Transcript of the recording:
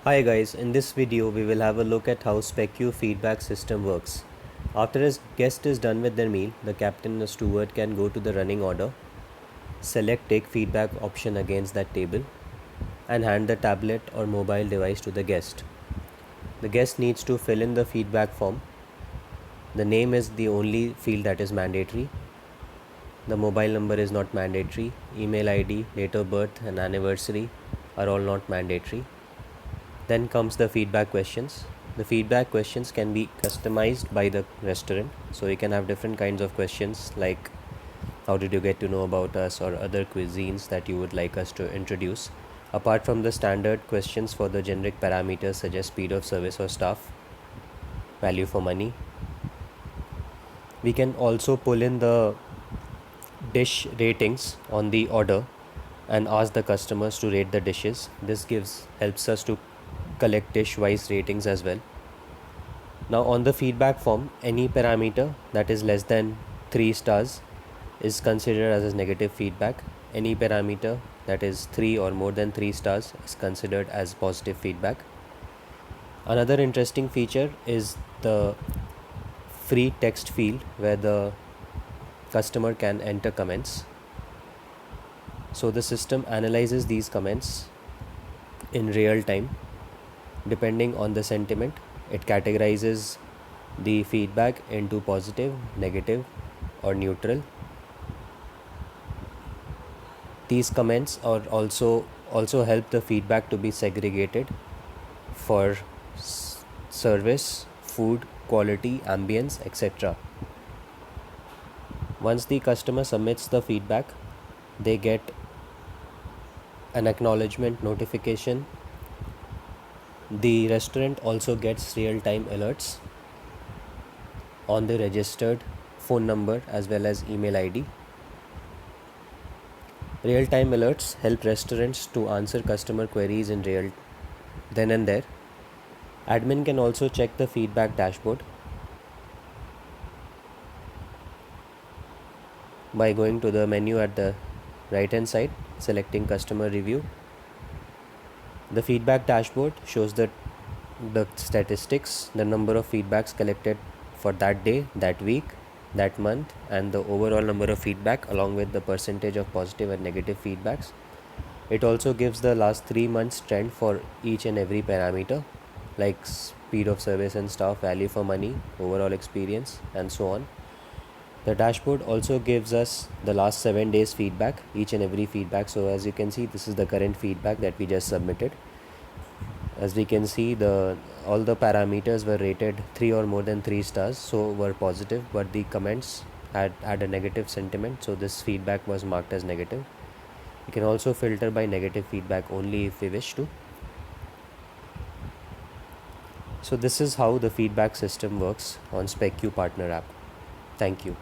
Hi guys, in this video we will have a look at how SpecQ feedback system works. After his guest is done with their meal, the captain or steward can go to the running order, select take feedback option against that table and hand the tablet or mobile device to the guest. The guest needs to fill in the feedback form. The name is the only field that is mandatory. The mobile number is not mandatory. Email ID, date of birth and anniversary are all not mandatory. Then comes the feedback questions. The feedback questions can be customized by the restaurant. So you can have different kinds of questions like how did you get to know about us or other cuisines that you would like us to introduce. Apart from the standard questions for the generic parameters such as speed of service or staff, value for money. We can also pull in the dish ratings on the order and ask the customers to rate the dishes. This helps us to collect dish wise ratings as well. Now on the feedback form, any parameter that is less than 3 stars is considered as a negative feedback. Any parameter that is 3 or more than 3 stars is considered as positive feedback. Another interesting feature is the free text field where the customer can enter comments. So the system analyzes these comments in real time. Depending on the sentiment, it categorizes the feedback into positive, negative or neutral. These comments are also help the feedback to be segregated for service, food, quality, ambience, etc. Once the customer submits the feedback, they get an acknowledgement notification. The restaurant also gets real-time alerts on the registered phone number as well as email ID. Real-time alerts help restaurants to answer customer queries in real then and there. Admin can also check the feedback dashboard by going to the menu at the right hand side, selecting customer review. The feedback dashboard shows the statistics, the number of feedbacks collected for that day, that week, that month, and the overall number of feedback along with the percentage of positive and negative feedbacks. It also gives the last 3 months trend for each and every parameter like speed of service and staff, value for money, overall experience, and so on. The dashboard also gives us the last 7 days feedback, each and every feedback. So as you can see, this is the current feedback that we just submitted. As we can see, all the parameters were rated 3 or more than 3 stars, so were positive, but the comments had a negative sentiment, so this feedback was marked as negative. You can also filter by negative feedback only if we wish to. So this is how the feedback system works on SpecQ Partner app. Thank you.